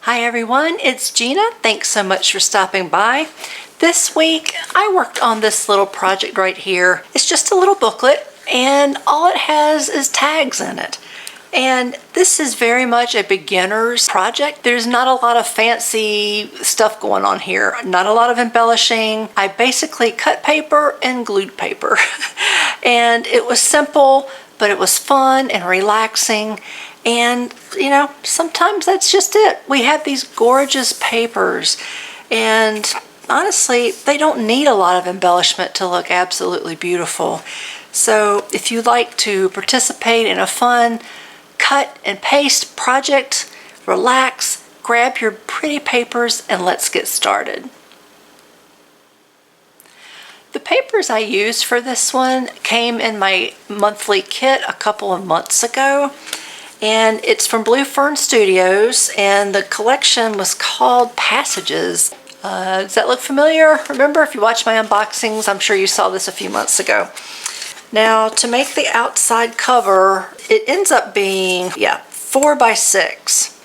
Hi everyone, it's Gina. Thanks so much for stopping by. This week I worked on this little project right here. It's just a little booklet and all it has is tags in it. And this is very much a beginner's project. There's not a lot of fancy stuff going on here, not a lot of embellishing. I basically cut paper and glued paper. And it was simple, but it was fun and relaxing. And, you know, sometimes that's just it. We have these gorgeous papers, and honestly, they don't need a lot of embellishment to look absolutely beautiful. So if you like to participate in a fun cut and paste project, relax, grab your pretty papers, and let's get started. The papers I used for this one came in my monthly kit a couple of months ago. And it's from Blue Fern Studios, and the collection was called Passages. Does that look familiar? Remember, if you watch my unboxings, I'm sure you saw this a few months ago. Now, to make the outside cover, it ends up being, 4 by 6.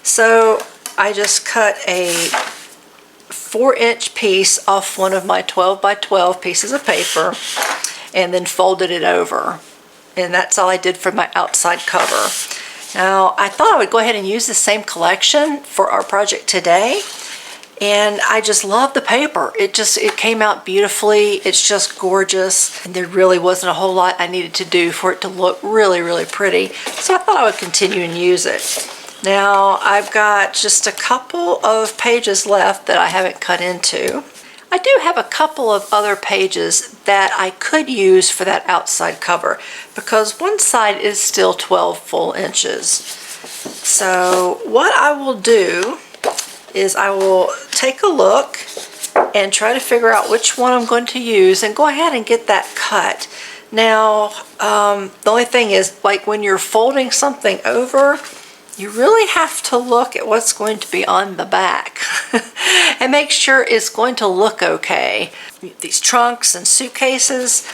So I just cut a 4-inch piece off one of my 12 by 12 pieces of paper and then folded it over. And that's all I did for my outside cover. Now, I thought I would go ahead and use the same collection for our project today. And I just love the paper. It came out beautifully. It's just gorgeous. And there really wasn't a whole lot I needed to do for it to look really, really pretty. So I thought I would continue and use it. Now, I've got just a couple of pages left that I haven't cut into. I do have a couple of other pages that I could use for that outside cover because one side is still 12 full inches. So what I will do is I will take a look and try to figure out which one I'm going to use and go ahead and get that cut. Now, the only thing is, like when you're folding something over, you really have to look at what's going to be on the back and make sure it's going to look okay. These trunks and suitcases,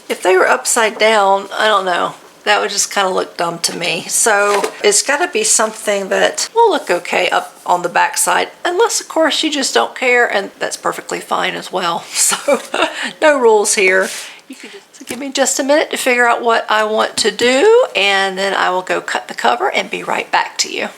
if they were upside down, I don't know, that would just kind of look dumb to me. So it's got to be something that will look okay up on the back side, unless of course you just don't care, and that's perfectly fine as well. So no rules here. You can just give me just a minute to figure out what I want to do, and then I will go cut the cover and be right back to you.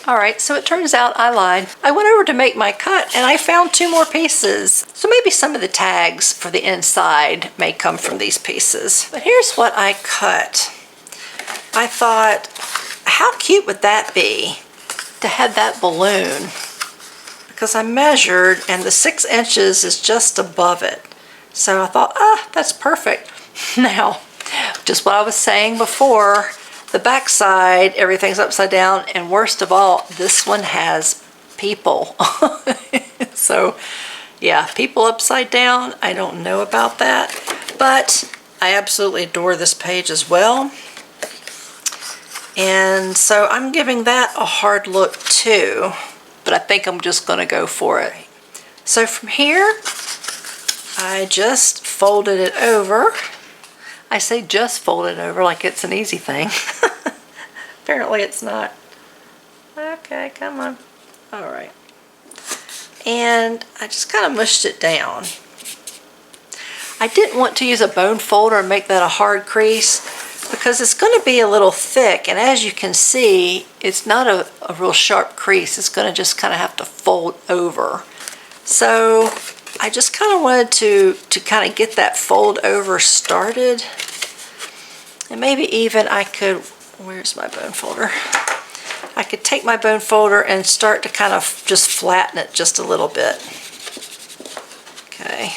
Alright, so it turns out I lied. I went over to make my cut and I found 2 more pieces. So maybe some of the tags for the inside may come from these pieces. But here's what I cut. I thought, how cute would that be to have that balloon? Because I measured and the 6 inches is just above it. So I thought, that's perfect. Now, just what I was saying before, the back side, everything's upside down, and worst of all, this one has people. So, yeah, people upside down, I don't know about that, but I absolutely adore this page as well. And so I'm giving that a hard look too, but I think I'm just gonna go for it. So from here, I just folded it over. I say just fold it over like it's an easy thing. Apparently it's not. Okay, come on. All right. And I just kind of mushed it down. I didn't want to use a bone folder and make that a hard crease because it's going to be a little thick, and as you can see, it's not a real sharp crease. It's going to just kind of have to fold over. So I just kind of wanted to kind of get that fold over started. And maybe even I could, where's my bone folder? I could take my bone folder and start to kind of just flatten it just a little bit. Okay.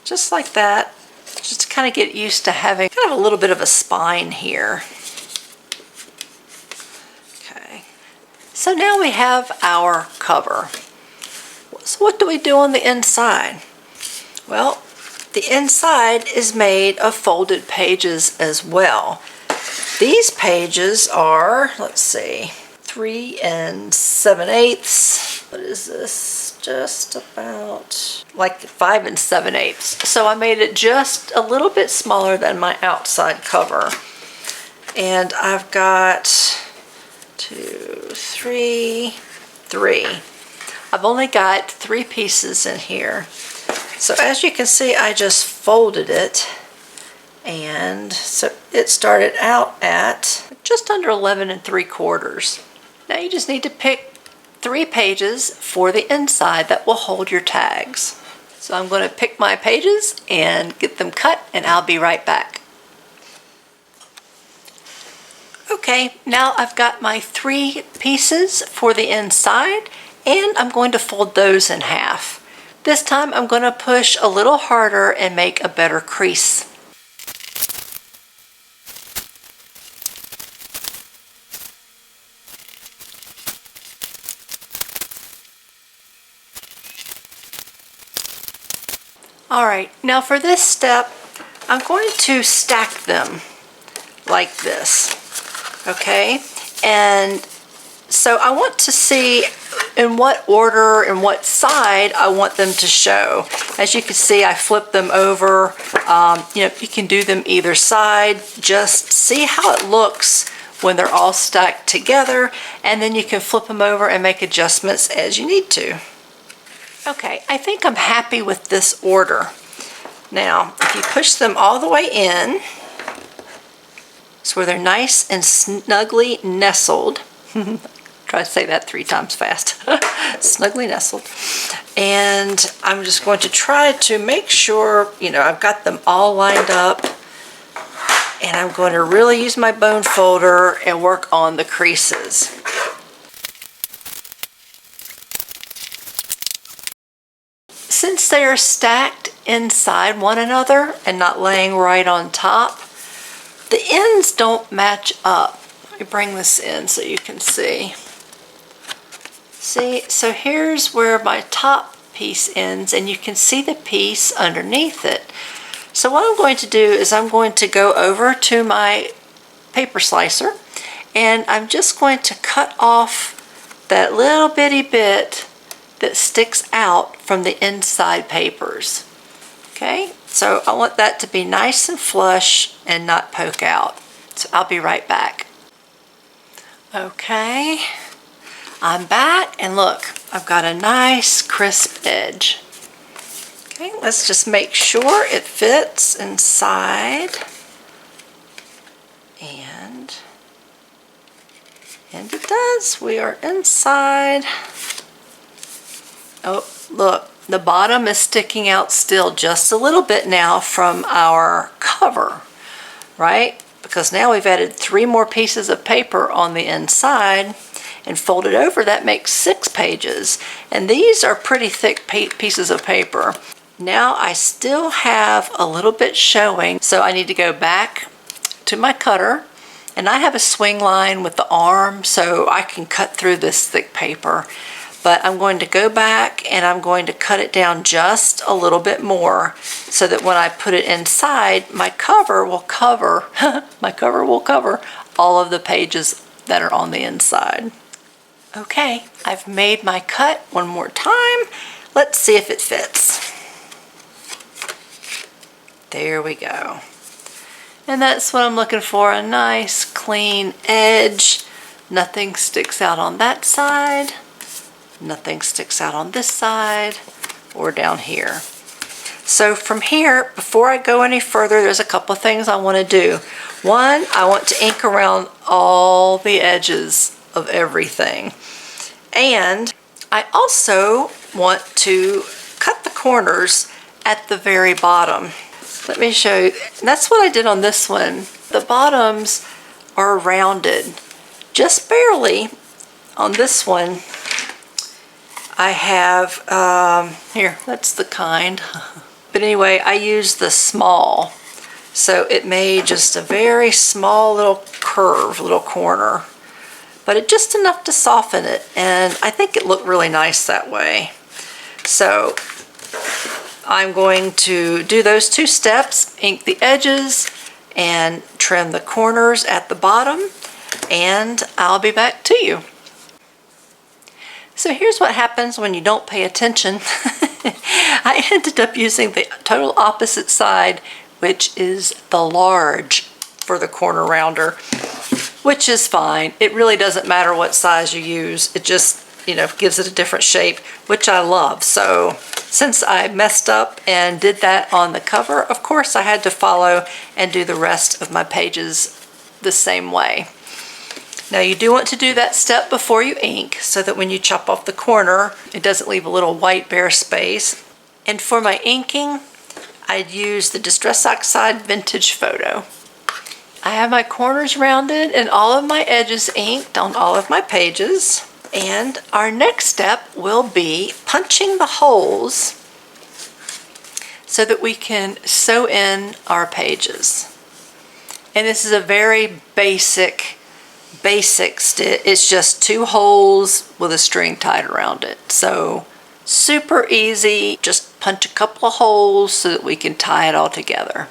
Just like that. Just to kind of get used to having kind of a little bit of a spine here. Okay. So now we have our cover. So what do we do on the inside? Well, the inside is made of folded pages as well. These pages are, let's see, 3 7/8. What is this? Just about like 5 7/8. So I made it just a little bit smaller than my outside cover. And I've got 2, 3, 3. I've only got 3 pieces in here. So as you can see, I just folded it, and so it started out at just under 11 3/4. Now you just need to pick 3 pages for the inside that will hold your tags. So I'm going to pick my pages and get them cut, and I'll be right back. Okay, now I've got my 3 pieces for the inside, and I'm going to fold those in half. This time I'm going to push a little harder and make a better crease. Alright, now for this step, I'm going to stack them like this, okay? And so I want to see in what order and what side I want them to show. As you can see, I flipped them over. You can do them either side. Just see how it looks when they're all stacked together, and then you can flip them over and make adjustments as you need to. Okay, I think I'm happy with this order. Now, if you push them all the way in, so where they're nice and snugly nestled, try to say that 3 times fast, snugly nestled, and I'm just going to try to make sure, I've got them all lined up, and I'm going to really use my bone folder and work on the creases. Since they are stacked inside one another and not laying right on top, the ends don't match up. Let me bring this in so you can see. See, so here's where my top piece ends, and you can see the piece underneath it. So what I'm going to do is I'm going to go over to my paper slicer, and I'm just going to cut off that little bitty bit that sticks out from the inside papers. Okay, so I want that to be nice and flush and not poke out. So I'll be right back. Okay, I'm back, and look, I've got a nice crisp edge. Okay, let's just make sure it fits inside. And it does. We are inside. Oh, look, the bottom is sticking out still just a little bit now from our cover, right? Because now we've added 3 more pieces of paper on the inside and folded over. That makes 6 pages. And these are pretty thick pieces of paper. Now I still have a little bit showing, so I need to go back to my cutter, and I have a swing line with the arm so I can cut through this thick paper. But I'm going to go back and I'm going to cut it down just a little bit more so that when I put it inside, my cover will cover all of the pages that are on the inside. Okay, I've made my cut one more time. Let's see if it fits. There we go. And that's what I'm looking for, a nice clean edge. Nothing sticks out on that side. Nothing sticks out on this side or down here. So from here, before I go any further, there's a couple of things I want to do. One, I want to ink around all the edges of everything. And I also want to cut the corners at the very bottom. Let me show you. That's what I did on this one. The bottoms are rounded, just barely. On this one, I have, here, that's the kind. But anyway, I used the small. So it made just a very small little curve, little corner. But it just enough to soften it. And I think it looked really nice that way. So I'm going to do those 2 steps, ink the edges and trim the corners at the bottom. And I'll be back to you. So here's what happens when you don't pay attention. I ended up using the total opposite side, which is the large for the corner rounder. which is fine. It really doesn't matter what size you use. It just, you know, gives it a different shape, which I love. So since I messed up and did that on the cover, of course I had to follow and do the rest of my pages the same way. Now you do want to do that step before you ink so that when you chop off the corner, it doesn't leave a little white bare space. And for my inking, I'd use the Distress Oxide Vintage Photo. I have my corners rounded and all of my edges inked on all of my pages. And our next step will be punching the holes so that we can sew in our pages. And this is a very basic stitch. It's just 2 holes with a string tied around it. So super easy. Just punch a couple of holes so that we can tie it all together.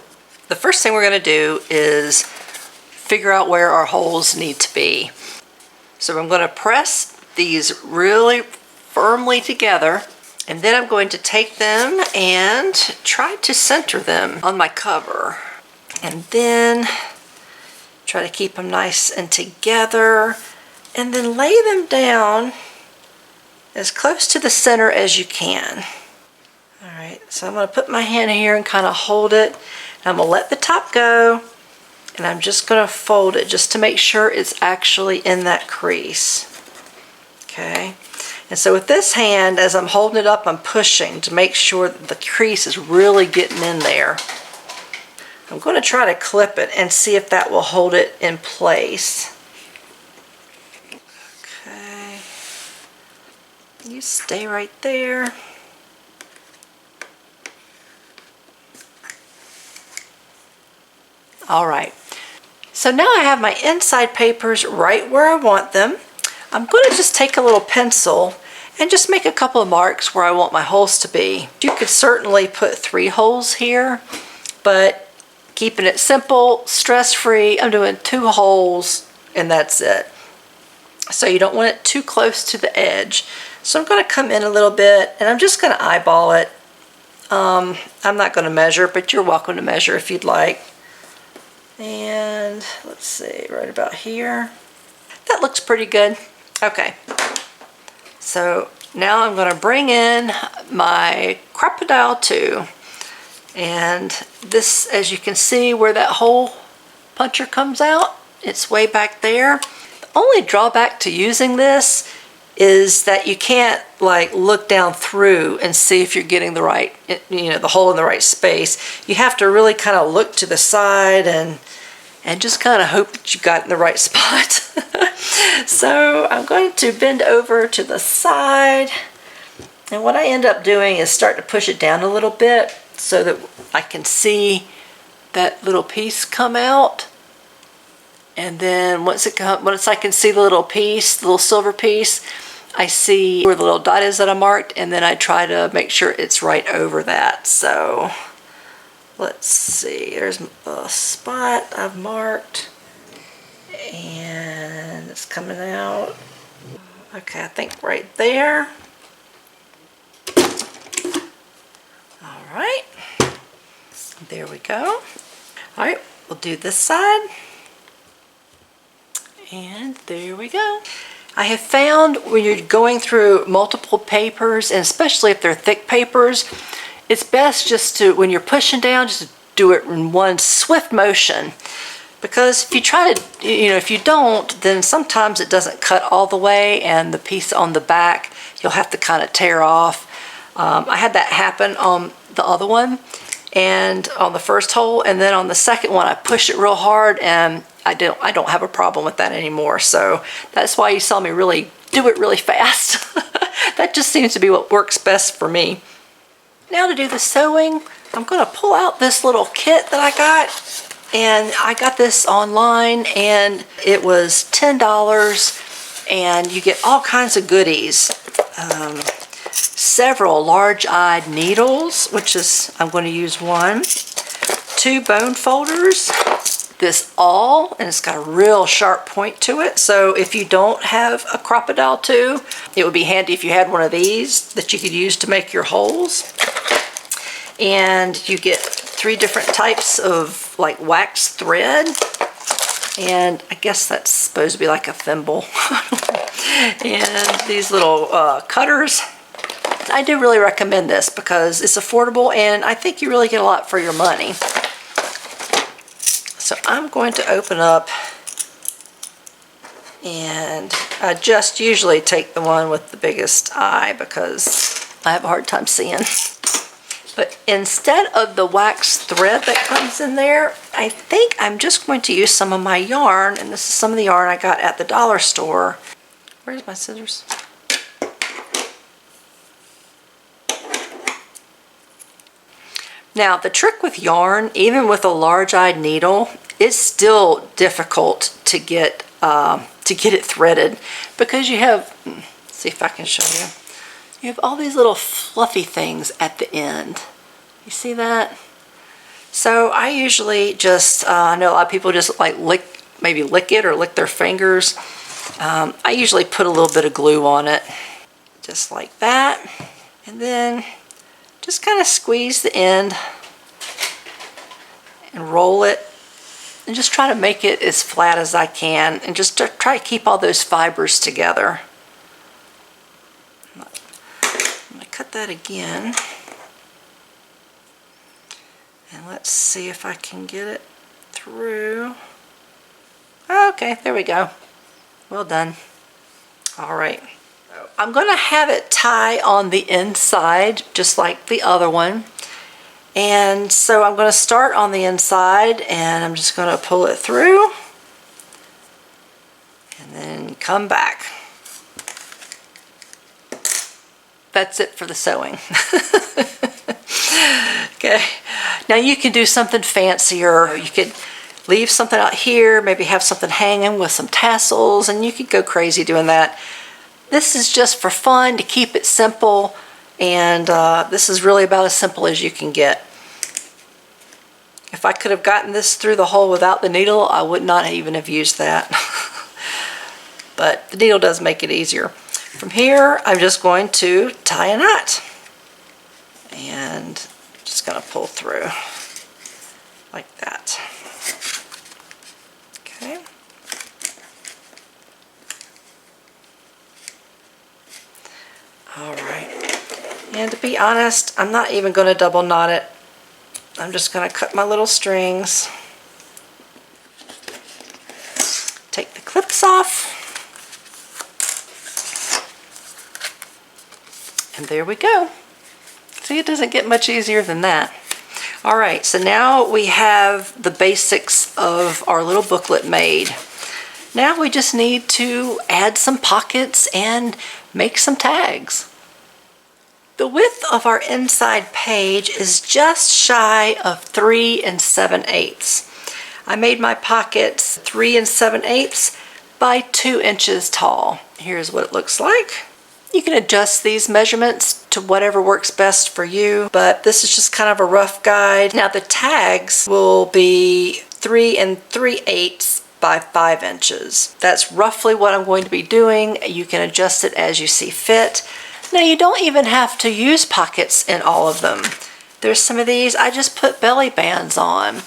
The first thing we're going to do is figure out where our holes need to be. So I'm going to press these really firmly together, and then I'm going to take them and try to center them on my cover. And then try to keep them nice and together, and then lay them down as close to the center as you can. Alright, so I'm going to put my hand here and kind of hold it. I'm going to let the top go, and I'm just going to fold it just to make sure it's actually in that crease. Okay, and so with this hand, as I'm holding it up, I'm pushing to make sure that the crease is really getting in there. I'm going to try to clip it and see if that will hold it in place. Okay, you stay right there. All right, so now I have my inside papers right where I want them. I'm going to just take a little pencil and just make a couple of marks where I want my holes to be. You could certainly put 3 holes here, but keeping it simple, stress-free, I'm doing 2 holes and that's it. So you don't want it too close to the edge. So I'm going to come in a little bit and I'm just going to eyeball it. I'm not going to measure, but you're welcome to measure if you'd like. And let's see, right about here. That looks pretty good. Okay. So now I'm going to bring in my Crocodile 2. And this, as you can see where that hole puncher comes out, it's way back there. The only drawback to using this is that you can't like look down through and see if you're getting the right, you know, the hole in the right space. You have to really kind of look to the side and just kind of hope that you got in the right spot. So I'm going to bend over to the side, and what I end up doing is start to push it down a little bit so that I can see that little piece come out. And then once I can see the little piece, the little silver piece, I see where the little dot is that I marked, and then I try to make sure it's right over that. So let's see, there's a spot I've marked, and it's coming out. Okay, I think right there. All right, there we go. All right, we'll do this side. And there we go. I have found when you're going through multiple papers, and especially if they're thick papers, it's best just to, when you're pushing down, just do it in one swift motion. Because if you try to, if you don't, then sometimes it doesn't cut all the way, and the piece on the back, you'll have to kind of tear off. I had that happen on the other one, and on the first hole, and then on the second one, I pushed it real hard, and I don't have a problem with that anymore. So that's why you saw me really do it really fast. That just seems to be what works best for me. Now to do the sewing, I'm going to pull out this little kit that I got. And I got this online, and it was $10, and you get all kinds of goodies. Several large-eyed needles, which is, I'm going to use one. 2 bone folders. This awl, and it's got a real sharp point to it. So if you don't have a Crocodile 2, it would be handy if you had one of these that you could use to make your holes. And you get 3 different types of like wax thread. And I guess that's supposed to be like a thimble. And these little cutters. I do really recommend this because it's affordable and I think you really get a lot for your money. So I'm going to open up, and I just usually take the one with the biggest eye because I have a hard time seeing. But instead of the wax thread that comes in there, I think I'm just going to use some of my yarn, and this is some of the yarn I got at the dollar store. Where's my scissors? Now, the trick with yarn, even with a large-eyed needle, it's still difficult to get it threaded because you have, let's see if I can show you. You have all these little fluffy things at the end. You see that? So I usually just, I know a lot of people just like maybe lick it or lick their fingers. I usually put a little bit of glue on it, just like that. And then just kind of squeeze the end and roll it and just try to make it as flat as I can and just try to keep all those fibers together. I'm going to cut that again. And let's see if I can get it through. Okay, there we go. Well done. All right. I'm going to have it tie on the inside just like the other one. And so I'm going to start on the inside and I'm just going to pull it through and then come back. That's it for the sewing. Okay. Now you can do something fancier. You could leave something out here, maybe have something hanging with some tassels, and you could go crazy doing that. This is just for fun, to keep it simple, and this is really about as simple as you can get. If I could have gotten this through the hole without the needle, I would not even have used that. But the needle does make it easier. From here, I'm just going to tie a knot. And just going to pull through like that. Okay. All right. And to be honest, I'm not even going to double knot it. I'm just going to cut my little strings. Take the clips off. And there we go. See, it doesn't get much easier than that. All right, so now we have the basics of our little booklet made. Now we just need to add some pockets and make some tags. The width of our inside page is just shy of 3 7/8. I made my pockets 3 7/8 by 2 inches tall. Here's what it looks like. You can adjust these measurements to whatever works best for you, but this is just kind of a rough guide. Now the tags will be 3 3/8 by 5 inches. That's roughly what I'm going to be doing. You can adjust it as you see fit. Now you don't even have to use pockets in all of them. There's some of these, I just put belly bands on,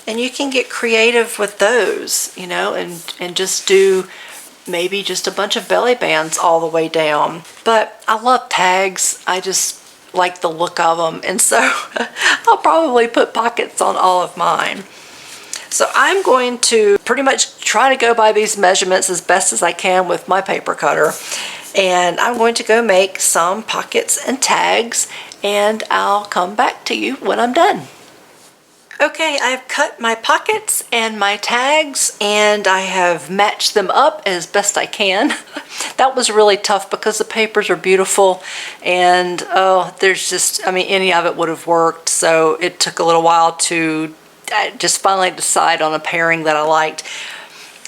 and you can get creative with those, you know, and just do maybe just a bunch of belly bands all the way down. But I love tags. I just like the look of them, and so I'll probably put pockets on all of mine. So I'm going to pretty much try to go by these measurements as best as I can with my paper cutter, and I'm going to go make some pockets and tags, and I'll come back to you when I'm done. Okay, I've cut my pockets and my tags, and I have matched them up as best I can. That was really tough because the papers are beautiful, and there's just, I mean, any of it would have worked, so it took a little while to just finally decide on a pairing that I liked.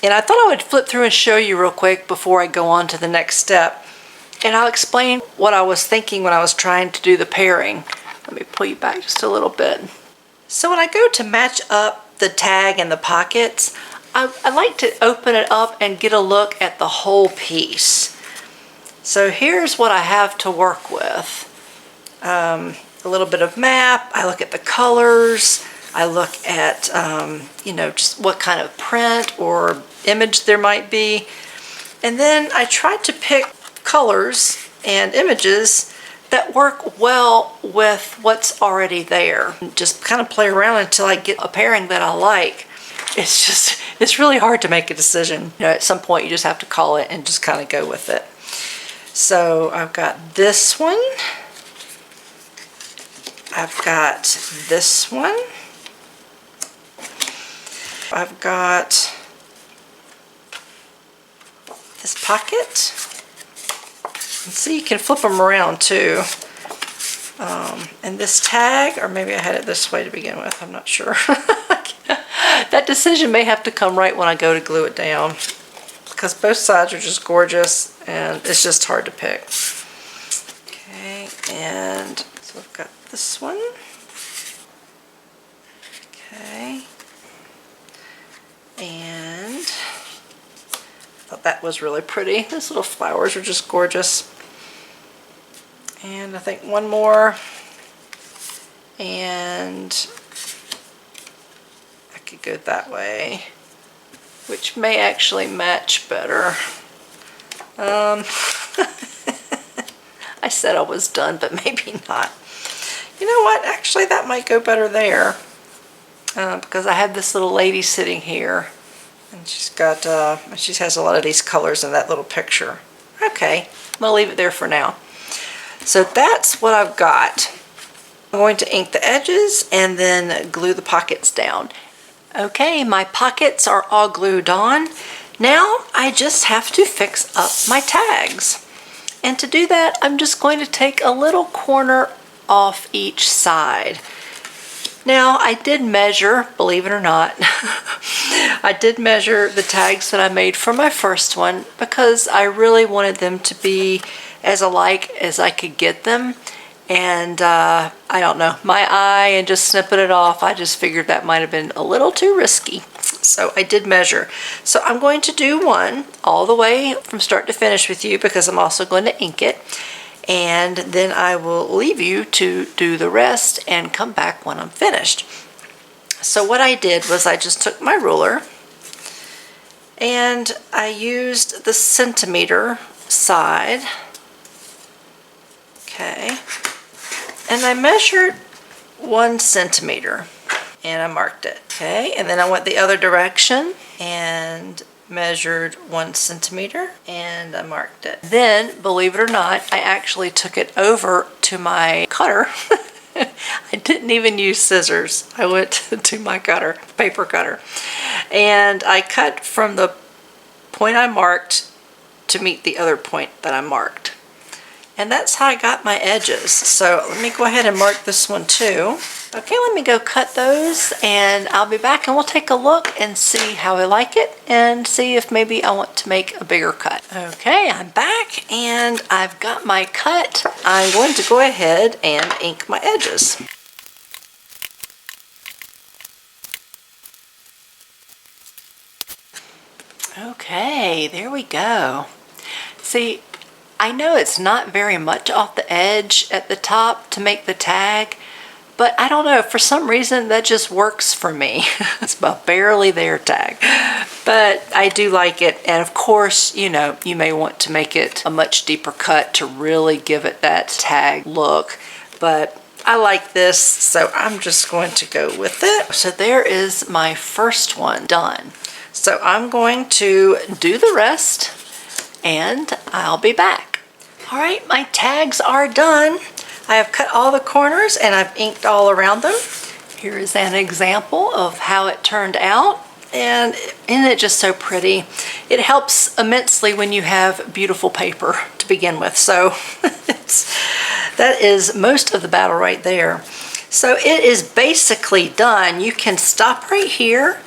And I thought I would flip through and show you real quick before I go on to the next step. And I'll explain what I was thinking when I was trying to do the pairing. Let me pull you back just a little bit. So when I go to match up the tag and the pockets, I like to open it up and get a look at the whole piece. So here's what I have to work with. A little bit of map, I look at the colors, I look at, you know, just what kind of print or image there might be. And then I try to pick colors and images that work well with what's already there. Just kind of play around until I get a pairing that I like. It's really hard to make a decision. You know, at some point you just have to call it and just kind of go with it. So I've got this one. I've got this one. I've got this pocket. And see, you can flip them around too. And this tag, or maybe I had it this way to begin with, I'm not sure. That decision may have to come right when I go to glue it down, because both sides are just gorgeous and it's just hard to pick. Okay, and so I've got this one. Okay. And I thought that was really pretty. Those little flowers are just gorgeous. And I think one more. And I could go that way, which may actually match better. I said I was done, but maybe not. You know what? Actually, that might go better there. Because I have this little lady sitting here, and she's got, she has a lot of these colors in that little picture. Okay, I'm gonna leave it there for now. So that's what I've got. I'm going to ink the edges and then glue the pockets down. Okay, my pockets are all glued on. Now I just have to fix up my tags. And to do that, I'm just going to take a little corner off each side. Now, I did measure, believe it or not, I did measure the tags that I made for my first one because I really wanted them to be as alike as I could get them. And I don't know, my eye and just snipping it off, I just figured that might have been a little too risky. So I did measure. So I'm going to do one all the way from start to finish with you because I'm also going to ink it. And then I will leave you to do the rest and come back when I'm finished. So what I did was I just took my ruler and I used the centimeter side. Okay. And I measured 1 centimeter and I marked it. Okay. And then I went the other direction and measured 1 centimeter and I marked it. Then, believe it or not, I actually took it over to my cutter. I didn't even use scissors. I went to my cutter, paper cutter, and I cut from the point I marked to meet the other point that I marked. And that's how I got my edges. So let me go ahead and mark this one too. Okay, let me go cut those and I'll be back and we'll take a look and see how I like it and see if maybe I want to make a bigger cut. Okay, I'm back and I've got my cut. I'm going to go ahead and ink my edges. Okay, there we go. See, I know it's not very much off the edge at the top to make the tag, but I don't know, for some reason that just works for me. It's a barely there tag, but I do like it. And of course, you know, you may want to make it a much deeper cut to really give it that tag look, but I like this, so I'm just going to go with it. So there is my first one done. So I'm going to do the rest and I'll be back. All right, my tags are done. I have cut all the corners and I've inked all around them. Here is an example of how it turned out. And isn't it just so pretty? It helps immensely when you have beautiful paper to begin with. So that is most of the battle right there. So it is basically done. You can stop right here,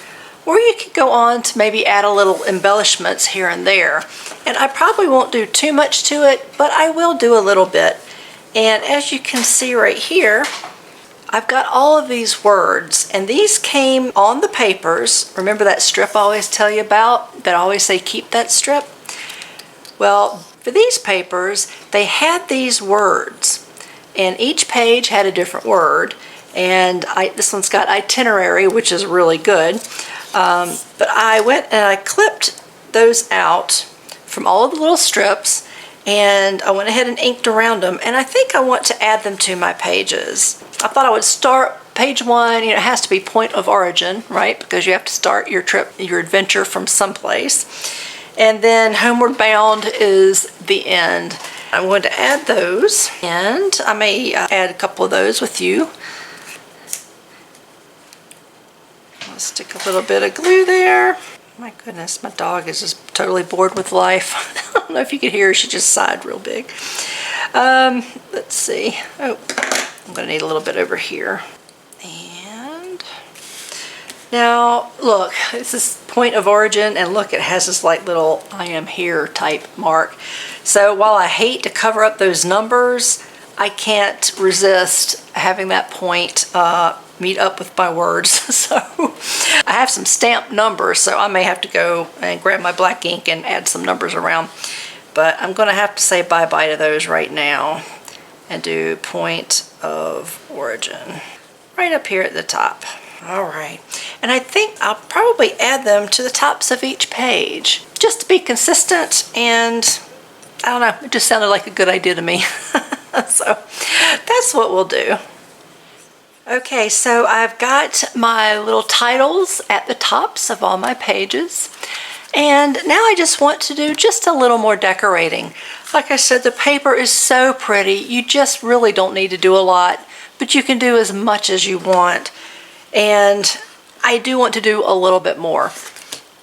or you could go on to maybe add a little embellishments here and there. And I probably won't do too much to it, but I will do a little bit. And as you can see right here, I've got all of these words, and these came on the papers. Remember that strip I always tell you about, that I always say keep that strip? Well, for these papers, they had these words, and each page had a different word. And this one's got itinerary, which is really good. But I went and I clipped those out from all of the little strips, and I went ahead and inked around them, and I think I want to add them to my pages. I thought I would start page 1, it has to be point of origin, right? Because you have to start your trip, your adventure from someplace. And then homeward bound is the end. I'm going to add those, and I may add a couple of those with you. I'll stick a little bit of glue there. My goodness, my dog is just totally bored with life. I don't know if you could hear her, she just sighed real big. Let's see. Oh, I'm going to need a little bit over here. And now, look, this is point of origin, and look, it has this like little I am here type mark. So while I hate to cover up those numbers, I can't resist having that point meet up with my words. So I have some stamped numbers, so I may have to go and grab my black ink and add some numbers around. But I'm going to have to say bye-bye to those right now and do point of origin right up here at the top. All right, and I think I'll probably add them to the tops of each page just to be consistent, and I don't know, it just sounded like a good idea to me. So that's what we'll do. Okay, so I've got my little titles at the tops of all my pages, and now I just want to do just a little more decorating. Like I said, the paper is so pretty, you just really don't need to do a lot, but you can do as much as you want, and I do want to do a little bit more.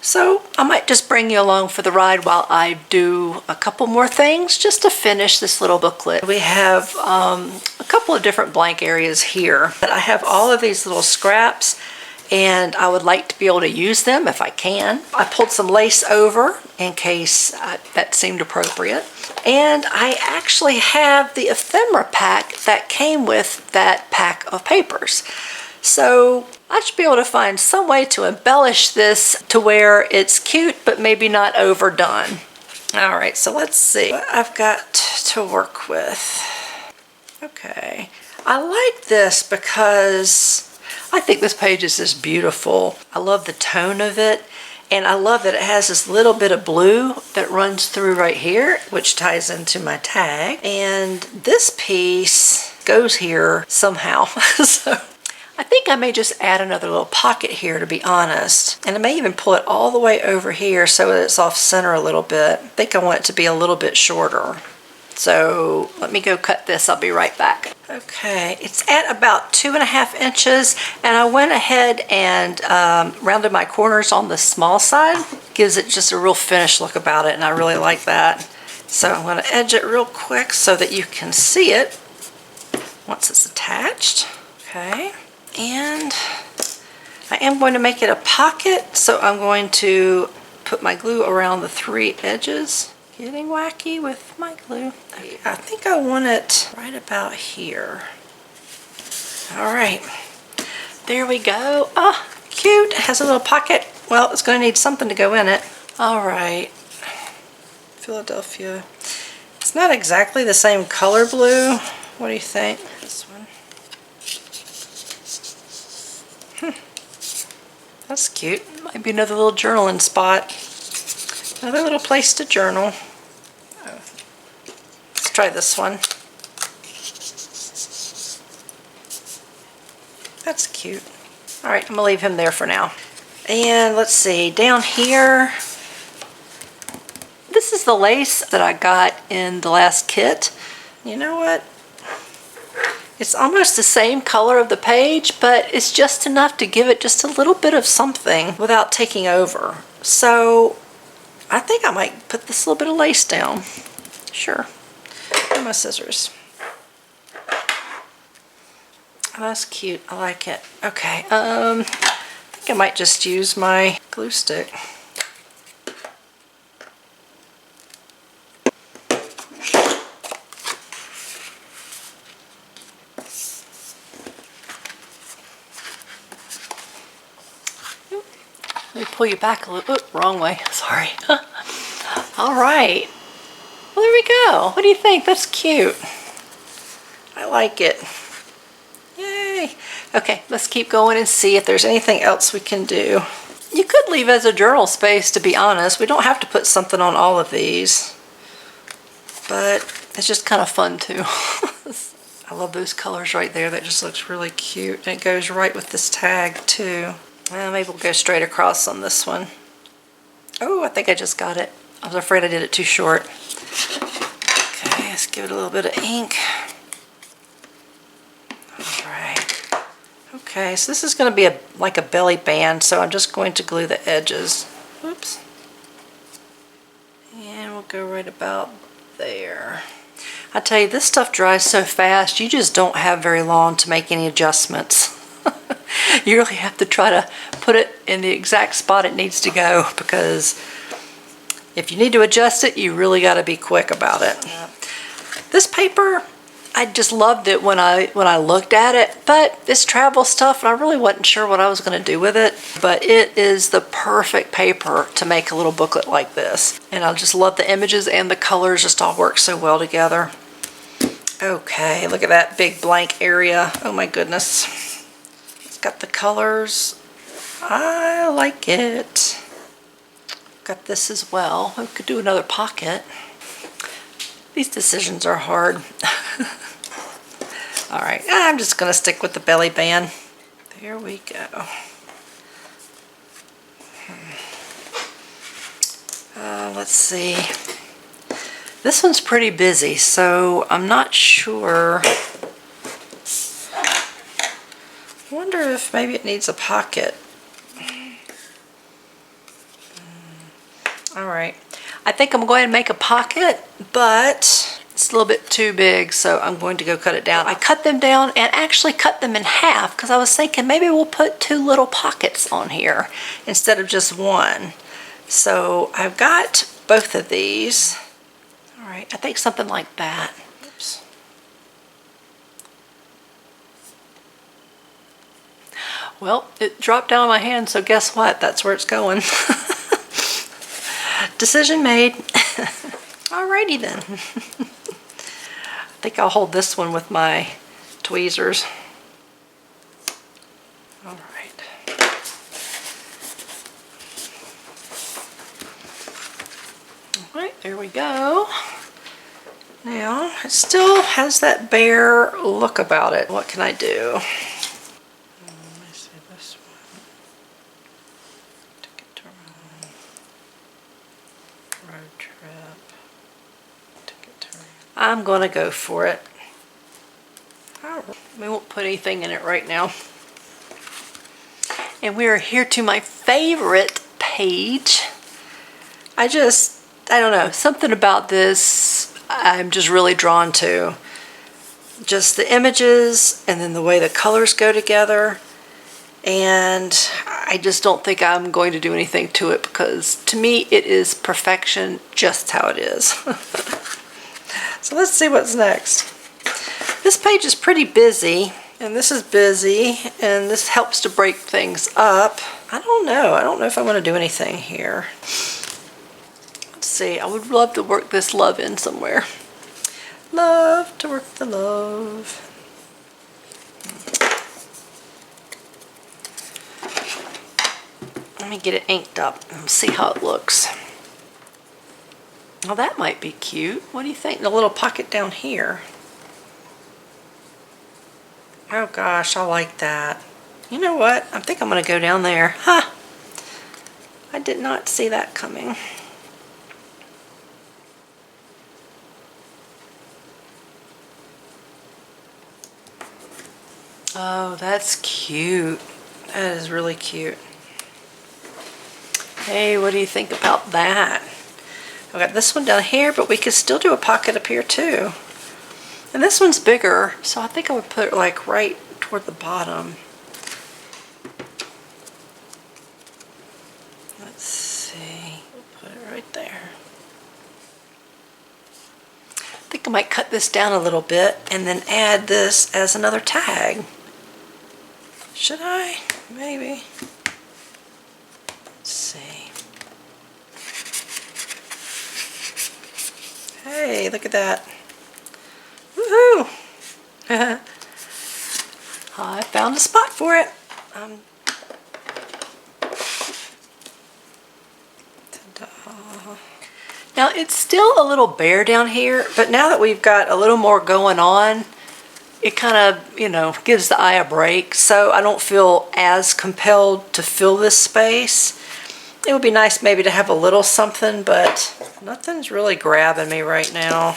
So I might just bring you along for the ride while I do a couple more things just to finish this little booklet. We have a couple of different blank areas here, but I have all of these little scraps, and I would like to be able to use them if I can. I pulled some lace over in case that seemed appropriate. And I actually have the ephemera pack that came with that pack of papers. So I should be able to find some way to embellish this to where it's cute, but maybe not overdone. All right, so let's see what I've got to work with. Okay, I like this because I think this page is just beautiful. I love the tone of it, and I love that it has this little bit of blue that runs through right here, which ties into my tag. And this piece goes here somehow. So I think I may just add another little pocket here, to be honest. And I may even pull it all the way over here so that it's off center a little bit. I think I want it to be a little bit shorter. So let me go cut this, I'll be right back. Okay, it's at about 2.5 inches, and I went ahead and rounded my corners on the small side. Gives it just a real finished look about it, and I really like that. So I'm gonna edge it real quick so that you can see it once it's attached. Okay. And I am going to make it a pocket, so I'm going to put my glue around the 3 edges. Getting wacky with my glue. I think I want it right about here. All right, there we go. Oh, cute, it has a little pocket. Well, it's going to need something to go in it. All right, Philadelphia. It's not exactly the same color blue. What do you think? This one. That's cute. Might be another little journaling spot. Another little place to journal. Oh. Let's try this one. That's cute. All right, I'm gonna leave him there for now. And let's see, down here, this is the lace that I got in the last kit. You know what? It's almost the same color of the page, but it's just enough to give it just a little bit of something without taking over. So I think I might put this little bit of lace down. Sure. And my scissors. Oh, that's cute. I like it. Okay. I think I might just use my glue stick. Let me pull you back a little. Oop, wrong way. Sorry. All right. Well, there we go. What do you think? That's cute. I like it. Yay. Okay, let's keep going and see if there's anything else we can do. You could leave as a journal space, to be honest. We don't have to put something on all of these, but it's just kind of fun too. I love those colors right there. That just looks really cute. And it goes right with this tag too. Well, maybe we'll go straight across on this one. Oh, I think I just got it. I was afraid I did it too short. Okay, let's give it a little bit of ink. All right. Okay, so this is going to be like a belly band, so I'm just going to glue the edges. Oops. And we'll go right about there. I tell you, this stuff dries so fast, you just don't have very long to make any adjustments. You really have to try to put it in the exact spot it needs to go, because if you need to adjust it, you really got to be quick about it. This paper, I just loved it when I looked at it, but it's travel stuff and I really wasn't sure what I was going to do with it. But it is the perfect paper to make a little booklet like this. And I just love the images and the colors just all work so well together. Okay, look at that big blank area. Oh my goodness. It's got the colors. I like it. Got this as well. We could do another pocket. These decisions are hard. All right, I'm just gonna stick with the belly band. There we go. Let's see. This one's pretty busy, so I'm not sure. I wonder if maybe it needs a pocket. All right, I think I'm going to make a pocket, but it's a little bit too big, so I'm going to go cut it down. I cut them down and actually cut them in half because I was thinking maybe we'll put 2 little pockets on here instead of just one. So I've got both of these. All right, I think something like that. Oops. Well, it dropped down on my hand, so guess what? That's where it's going. Decision made. Alrighty then. I think I'll hold this one with my tweezers. All right. All right, there we go. Now, it still has that bare look about it. What can I do? Let me see this one. Ticket to road trip. Ticket to I'm gonna go for it. We won't put anything in it right now. And we are here to my favorite page. I don't know, something about this I'm just really drawn to. Just the images and then the way the colors go together. And I just don't think I'm going to do anything to it because to me it is perfection just how it is. So let's see what's next. This page is pretty busy, and this is busy, and this helps to break things up. I don't know if I want to do anything here. Let's see, I would love to work this love in somewhere. Love to work the love. Let me get it inked up and see how it looks. Well, that might be cute. What do you think? The little pocket down here. Oh gosh, I like that. You know what? I think I'm going to go down there. Huh. I did not see that coming. Oh, that's cute. That is really cute. Hey, what do you think about that? I've got this one down here, but we could still do a pocket up here too. And this one's bigger, so I think I would put it like right toward the bottom. Let's see, we'll put it right there. I think I might cut this down a little bit and then add this as another tag. Should I? Maybe. Let's see. Hey, look at that. Woohoo! I found a spot for it. Now it's still a little bare down here, but now that we've got a little more going on, it kind of, you know, gives the eye a break, so I don't feel as compelled to fill this space. It would be nice maybe to have a little something, but nothing's really grabbing me right now.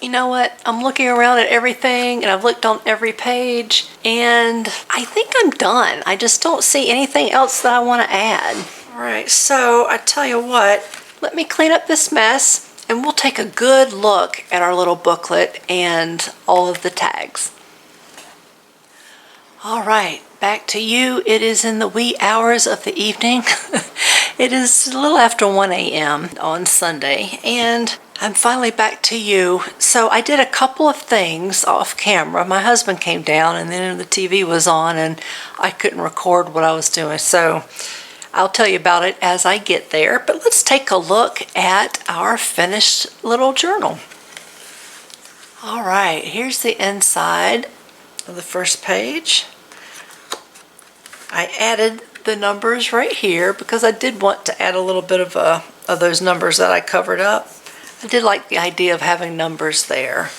You know what? I'm looking around at everything, and I've looked on every page, and I think I'm done. I just don't see anything else that I want to add. All right, so I tell you what, let me clean up this mess, and we'll take a good look at our little booklet and all of the tags. All right, back to you. It is in the wee hours of the evening. It is a little after 1 a.m. on Sunday, and I'm finally back to you. So I did a couple of things off camera. My husband came down, and then the TV was on, and I couldn't record what I was doing. So I'll tell you about it as I get there, but let's take a look at our finished little journal. All right, here's the inside of the first page. I added the numbers right here because I did want to add a little bit of those numbers that I covered up. I did like the idea of having numbers there.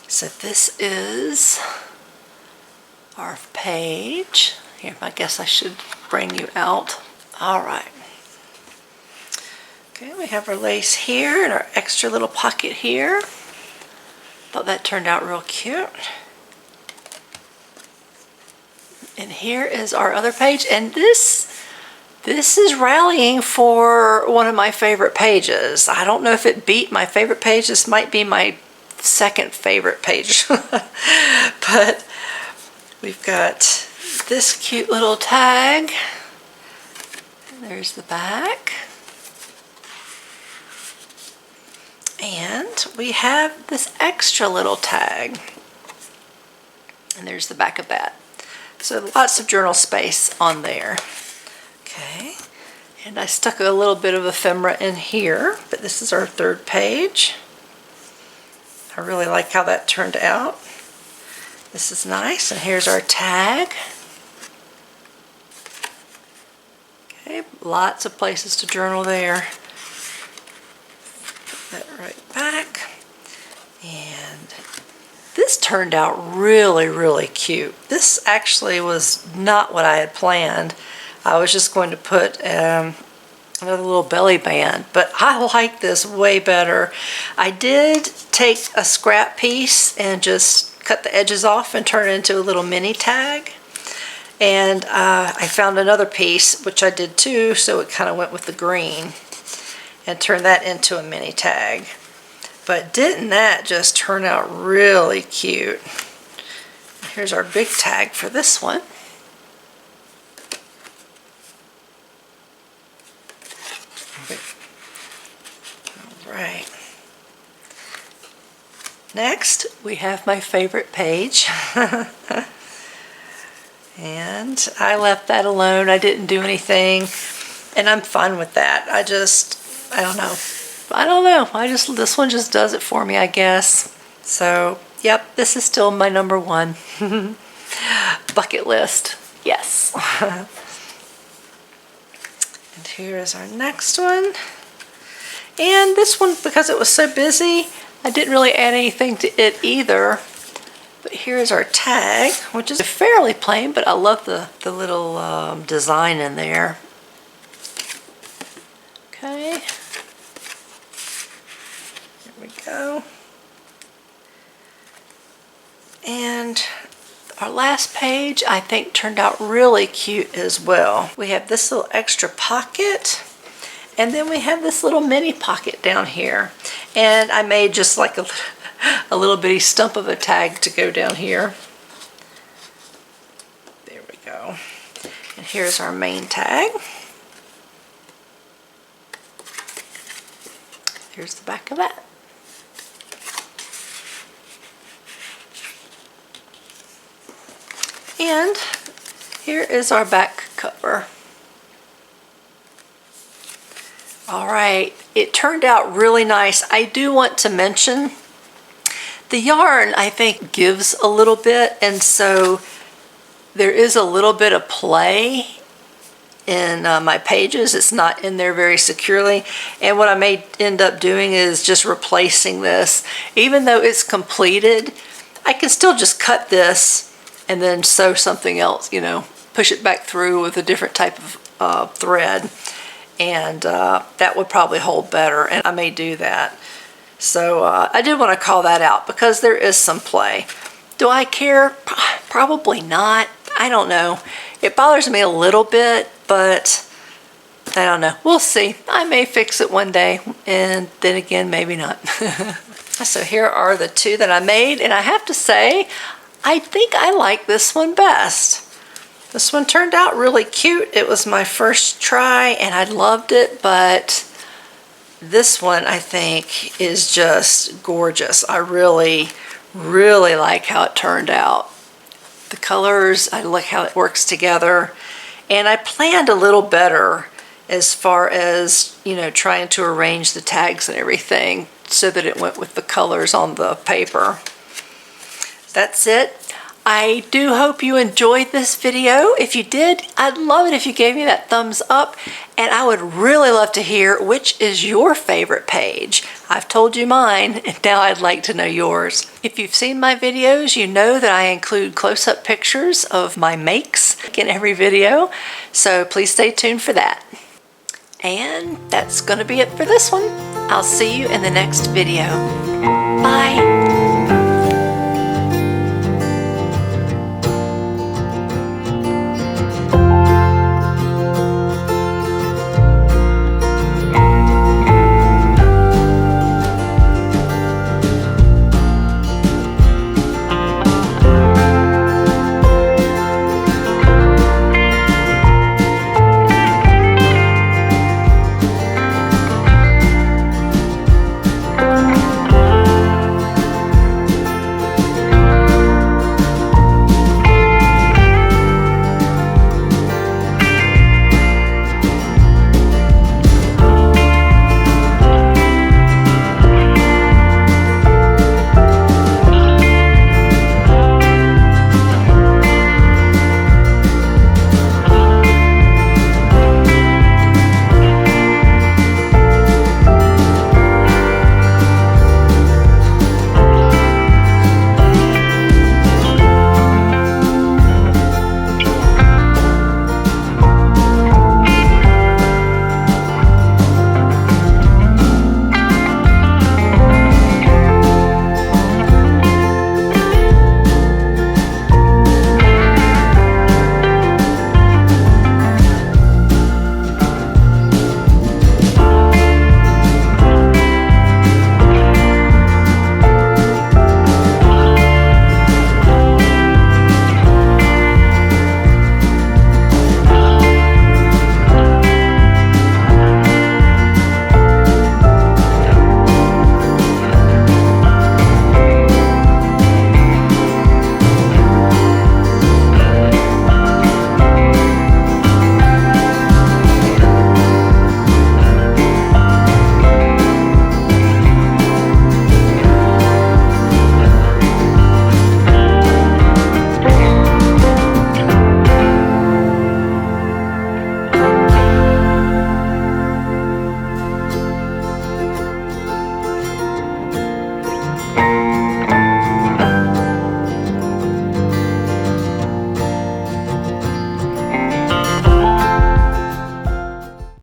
So this is our page. Here, I guess I should bring you out. All right. Okay, we have our lace here and our extra little pocket here. Thought that turned out real cute. And here is our other page, and this is rallying for one of my favorite pages. I don't know if it beat my favorite page. This might be my second favorite page. But we've got this cute little tag. There's the back. And we have this extra little tag. And there's the back of that. So lots of journal space on there. Okay, and I stuck a little bit of ephemera in here, but this is our third page. I really like how that turned out. This is nice, and here's our tag. Okay, lots of places to journal there. Put that right back. And this turned out really, really cute. This actually was not what I had planned. I was just going to put another little belly band, but I like this way better. I did take a scrap piece and just cut the edges off and turn it into a little mini tag. And I found another piece, which I did too, so it kind of went with the green, and turned that into a mini tag. But didn't that just turn out really cute? Here's our big tag for this one. All right. Next, we have my favorite page. And I left that alone. I didn't do anything, and I'm fine with that. I don't know. This one just does it for me, I guess. So, yep, this is still my number one. Bucket list. Yes. And here is our next one. And this one, because it was so busy, I didn't really add anything to it either. But here's our tag, which is fairly plain, but I love the little design in there. Okay. Here we go. And our last page, I think, turned out really cute as well. We have this little extra pocket, and then we have this little mini pocket down here. And I made just like a little bitty stump of a tag to go down here. There we go. And here's our main tag. Here's the back of that. And here is our back cover. All right, it turned out really nice. I do want to mention The yarn, I think, gives a little bit, and so there is a little bit of play in my pages. It's not in there very securely, and what I may end up doing is just replacing this. Even though it's completed, I can still just cut this and then sew something else, you know, push it back through with a different type of thread, and that would probably hold better, and I may do that. So I did want to call that out because there is some play. Do I care? Probably not. I don't know. It bothers me a little bit, but I don't know. We'll see. I may fix it one day, and then again, maybe not. So here are the two that I made, and I have to say, I think I like this one best. This one turned out really cute. It was my first try, and I loved it, but this one, I think, is just gorgeous. I really, really like how it turned out. The colors, I like how it works together. And I planned a little better as far as, you know, trying to arrange the tags and everything so that it went with the colors on the paper. That's it. I do hope you enjoyed this video. If you did, I'd love it if you gave me that thumbs up, and I would really love to hear which is your favorite page. I've told you mine, and now I'd like to know yours. If you've seen my videos, you know that I include close-up pictures of my makes in every video, so please stay tuned for that. And that's going to be it for this one. I'll see you in the next video. Bye.